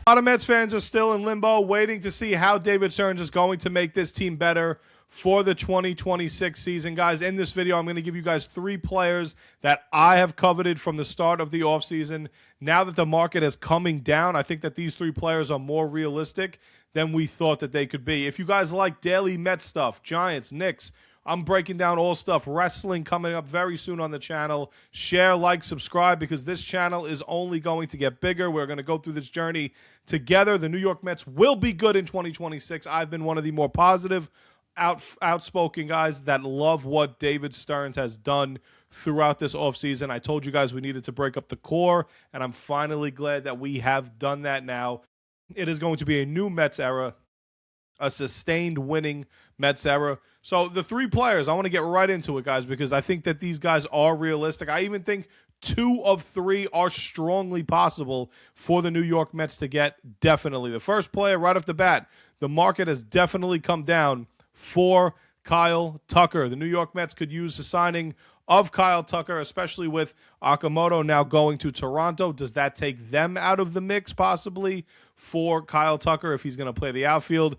A lot of Mets fans are still in limbo, waiting to see how David Stearns is going to make this team better for the 2026 season. Guys, in this video, I'm going to give you guys 3 players that I have coveted from the start of the offseason. Now that the market is coming down, I think that these 3 players are more realistic than we thought that they could be. If you guys like daily Mets stuff, Giants, Knicks, I'm breaking down all stuff. Wrestling coming up very soon on the channel. Share, like, subscribe, because this channel is only going to get bigger. We're going to go through this journey together. The New York Mets will be good in 2026. I've been one of the more positive, outspoken guys that love what David Stearns has done throughout this offseason. I told you guys we needed to break up the core, and I'm finally glad that we have done that now. It is going to be a new Mets era, a sustained winning Mets era. So the 3 players, I want to get right into it, guys, because I think that these guys are realistic. I even think 2 of 3 are strongly possible for the New York Mets to get, definitely. The first player, right off the bat, the market has definitely come down for Kyle Tucker. The New York Mets could use the signing of Kyle Tucker, especially with Okamoto now going to Toronto. Does that take them out of the mix, possibly, for Kyle Tucker if he's going to play the outfield?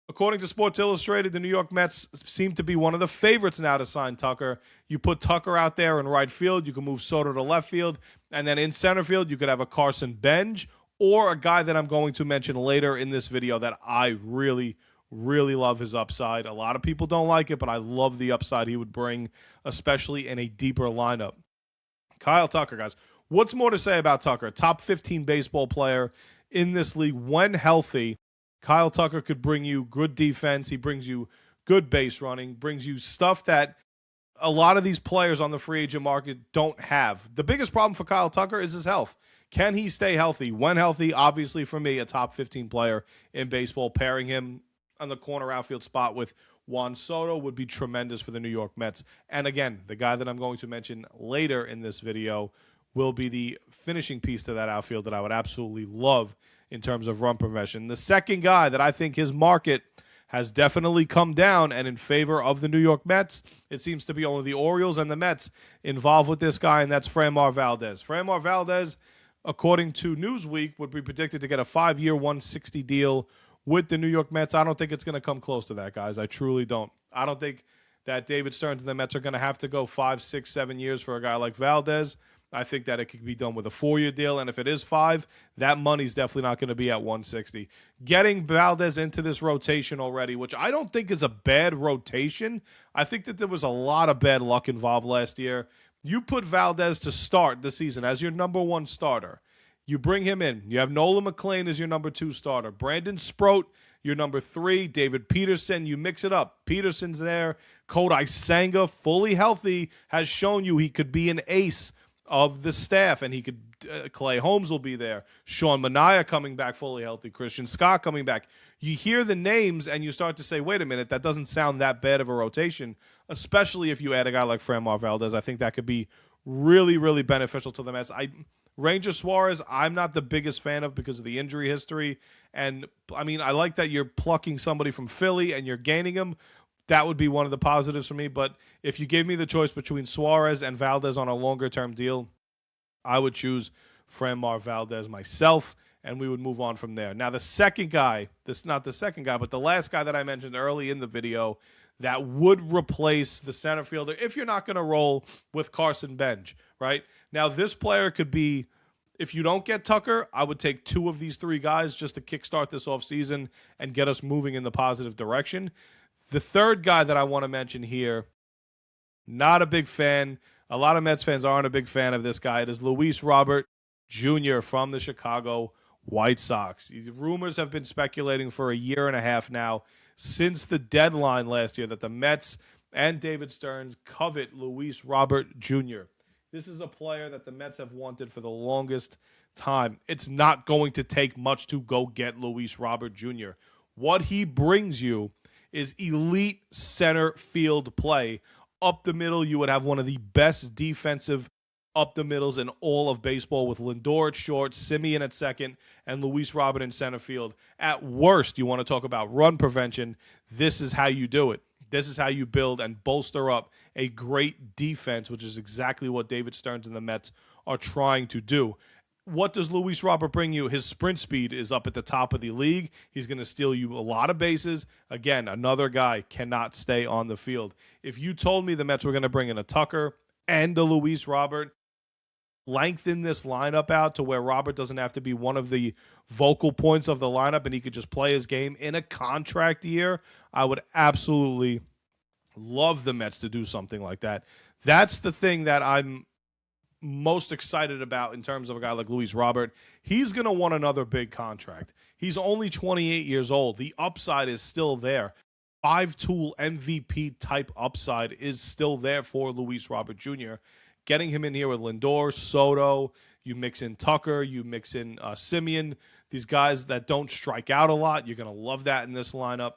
According to Sports Illustrated, the New York Mets seem to be one of the favorites now to sign Tucker. You put Tucker out there in right field, you can move Soto to left field, and then in center field, you could have a Carson Bench or a guy that I'm going to mention later in this video that I really love his upside. A lot of people don't like it, but I love the upside he would bring, especially in a deeper lineup. Kyle Tucker, guys. What's more to say about Tucker? Top 15 baseball player in this league when healthy. Kyle Tucker could bring you good defense. He brings you good base running, brings you stuff that a lot of these players on the free agent market don't have. The biggest problem for Kyle Tucker is his health. Can he stay healthy? When healthy, obviously for me, a top 15 player in baseball. Pairing him on the corner outfield spot with Juan Soto would be tremendous for the New York Mets. And again, the guy that I'm going to mention later in this video will be the finishing piece to that outfield that I would absolutely love in terms of run prevention. The second guy that I think his market has definitely come down and in favor of the New York Mets, it seems to be only the Orioles and the Mets involved with this guy, and that's Framber Valdez. Framber Valdez, according to Newsweek, would be predicted to get a 5-year, $160 deal with the New York Mets. I don't think it's going to come close to that, guys. I truly don't. I don't think that David Stearns and the Mets are going to have to go 5, 6, 7 years for a guy like Valdez. I think that it could be done with a 4-year deal, and if it is 5, that money's definitely not going to be at 160. Getting Valdez into this rotation already, which I don't think is a bad rotation. I think that there was a lot of bad luck involved last year. You put Valdez to start the season as your number 1 starter. You bring him in. You have Nolan McLean as your number 2 starter. Brandon Sproat, your number 3. David Peterson, you mix it up. Peterson's there. Kodai Senga, fully healthy, has shown you he could be an ace of the staff, and he could Clay Holmes will be there. Sean Manaea coming back fully healthy. Christian Scott coming back. You hear the names, and you start to say, wait a minute, that doesn't sound that bad of a rotation, especially if you add a guy like Framber Valdez. I think that could be really beneficial to the Mets. Ranger Suarez, I'm not the biggest fan of because of the injury history. And, I mean, I like that you're plucking somebody from Philly and you're gaining him. That would be one of the positives for me. But if you gave me the choice between Suarez and Valdez on a longer-term deal, I would choose Framber Valdez myself, and we would move on from there. Now, the second guy, not the second guy, but the last guy that I mentioned early in the video that would replace the center fielder if you're not going to roll with Carson Bench, right? Now, this player could be, if you don't get Tucker, I would take 2 of these 3 guys just to kickstart this offseason and get us moving in the positive direction. The third guy that I want to mention here, not a big fan. A lot of Mets fans aren't a big fan of this guy. It is Luis Robert Jr. from the Chicago White Sox. Rumors have been speculating for a year and a half now, since the deadline last year, that the Mets and David Stearns covet Luis Robert Jr. This is a player that the Mets have wanted for the longest time. It's not going to take much to go get Luis Robert Jr. What he brings you is elite center field play. Up the middle, you would have one of the best defensive up the middles in all of baseball with Lindor at short, Simeon at second, and Luis Robert in center field. At worst, you want to talk about run prevention. This is how you do it. This is how you build and bolster up a great defense, which is exactly what David Stearns and the Mets are trying to do. what does Luis Robert bring you? His sprint speed is up at the top of the league. He's going to steal you a lot of bases. Again, another guy cannot stay on the field. If you told me the Mets were going to bring in a Tucker and a Luis Robert, lengthen this lineup out to where Robert doesn't have to be one of the vocal points of the lineup and he could just play his game in a contract year, I would absolutely love the Mets to do something like that. That's the thing that I'm most excited about in terms of a guy like Luis Robert. He's going to want another big contract. He's only 28 years old. The upside is still there. 5-tool MVP type upside is still there for Luis Robert Jr. Getting him in here with Lindor, Soto, you mix in Tucker, you mix in Simeon, these guys that don't strike out a lot, you're going to love that in this lineup.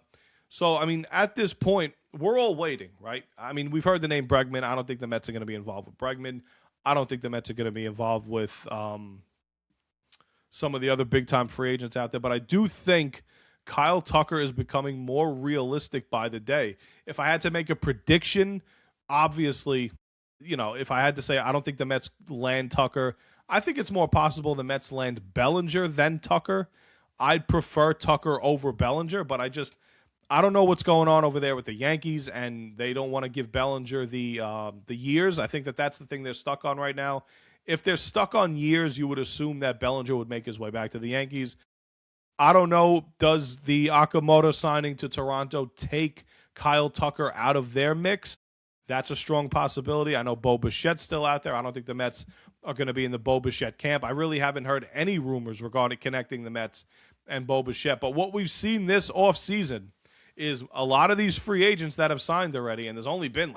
So, I mean, at this point, we're all waiting, right? I mean, we've heard the name Bregman. I don't think the Mets are going to be involved with Bregman. I don't think the Mets are going to be involved with some of the other big-time free agents out there, but I do think Kyle Tucker is becoming more realistic by the day. If I had to make a prediction, obviously, you know, if I had to say I don't think the Mets land Tucker, I think it's more possible the Mets land Bellinger than Tucker. I'd prefer Tucker over Bellinger, but I don't know what's going on over there with the Yankees, and they don't want to give Bellinger the years. I think that's the thing they're stuck on right now. If they're stuck on years, you would assume that Bellinger would make his way back to the Yankees. I don't know. Does the Okamoto signing to Toronto take Kyle Tucker out of their mix? That's a strong possibility. I know Bo Bichette's still out there. I don't think the Mets are going to be in the Bo Bichette camp. I really haven't heard any rumors regarding connecting the Mets and Bo Bichette. But what we've seen this offseason is a lot of these free agents that have signed already, and there's only been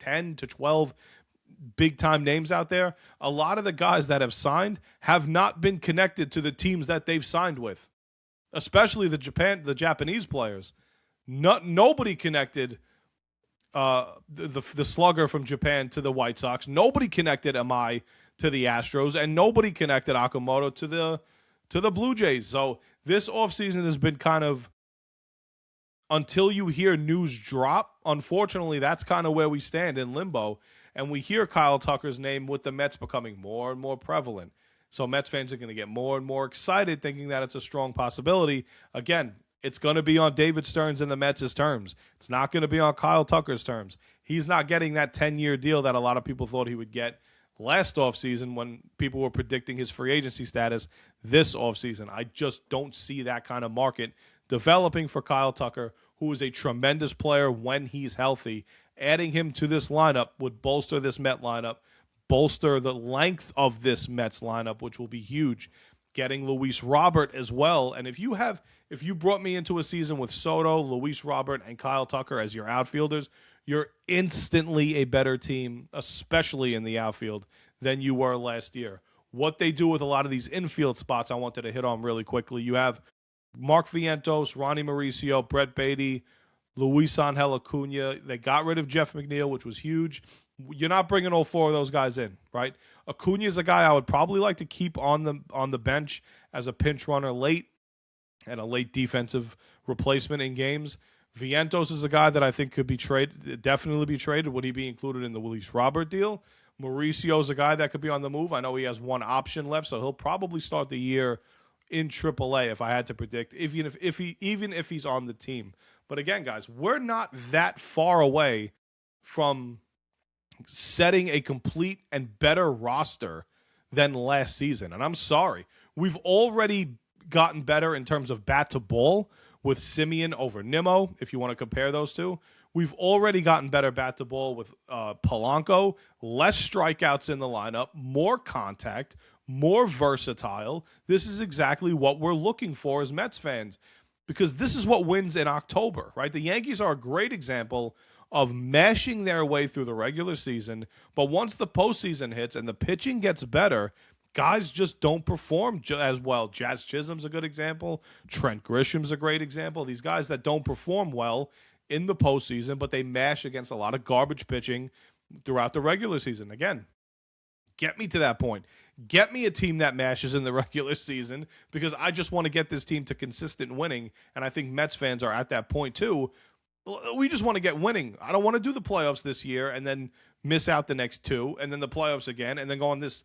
10 to 12 big-time names out there. A lot of the guys that have signed have not been connected to the teams that they've signed with, especially the Japanese players. Nobody connected the slugger from Japan to the White Sox. Nobody connected Amai to the Astros, and nobody connected Okamoto to the Blue Jays. So this offseason has been kind of, until you hear news drop, unfortunately, that's kind of where we stand in limbo. And we hear Kyle Tucker's name with the Mets becoming more and more prevalent. So Mets fans are going to get more and more excited thinking that it's a strong possibility. Again, it's going to be on David Stearns and the Mets' terms. It's not going to be on Kyle Tucker's terms. He's not getting that 10-year deal that a lot of people thought he would get last offseason when people were predicting his free agency status this offseason. I just don't see that kind of market developing for Kyle Tucker, who is a tremendous player when he's healthy. Adding him to this lineup would bolster this Met lineup, bolster the length of this Mets lineup, which will be huge. Getting Luis Robert as well. And if you brought me into a season with Soto, Luis Robert, and Kyle Tucker as your outfielders, you're instantly a better team, especially in the outfield, than you were last year. What they do with a lot of these infield spots, I wanted to hit on really quickly. You have Mark Vientos, Ronnie Mauricio, Brett Beatty, Luis Angel Acuna. They got rid of Jeff McNeil, which was huge. You're not bringing all four of those guys in, right? Acuna is a guy I would probably like to keep on the bench as a pinch runner late and a late defensive replacement in games. Vientos is a guy that I think could be traded, definitely be traded. Would he be included in the Luis Robert deal? Mauricio is a guy that could be on the move. I know he has one option left, so he'll probably start the year in AAA if I had to predict, even if he's on the team. But again, guys, we're not that far away from setting a complete and better roster than last season. And I'm sorry, we've already gotten better in terms of bat to ball with Simeon over Nimmo, if you want to compare those two. We've already gotten better bat to ball with Polanco, less strikeouts in the lineup, more contact, more versatile. This is exactly what we're looking for as Mets fans, because this is what wins in October, right? The Yankees are a great example of mashing their way through the regular season, but once the postseason hits and the pitching gets better, guys just don't perform as well. Jazz Chisholm's a good example. Trent Grisham's a great example. These guys that don't perform well in the postseason, but they mash against a lot of garbage pitching throughout the regular season. Again, get me to that point. Get me a team that mashes in the regular season, because I just want to get this team to consistent winning, and I think Mets fans are at that point too. We just want to get winning. I don't want to do the playoffs this year and then miss out the next two, and then the playoffs again, and then go on this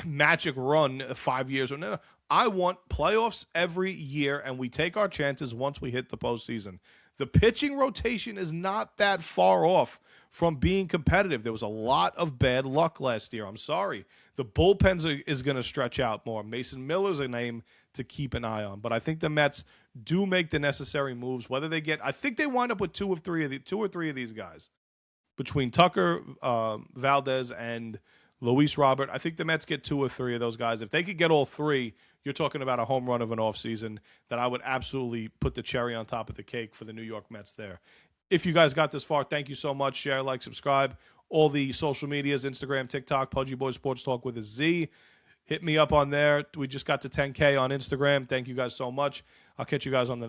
magic run 5 years or no. I want playoffs every year, and we take our chances once we hit the postseason. The pitching rotation is not that far off from being competitive. There was a lot of bad luck last year. I'm sorry. The bullpens is going to stretch out more. Mason Miller's a name to keep an eye on, but I think the Mets do make the necessary moves. Whether they get, I think they wind up with two or three of these guys between Tucker, Valdez, and Luis Robert. I think the Mets get 2 or 3 of those guys. If they could get all 3, you're talking about a home run of an offseason that I would absolutely put the cherry on top of the cake for the New York Mets there. If you guys got this far, thank you so much. Share, like, subscribe. All the social medias, Instagram, TikTok, Pudgy Boy Sports Talk with a Z. Hit me up on there. We just got to 10K on Instagram. Thank you guys so much. I'll catch you guys on the next.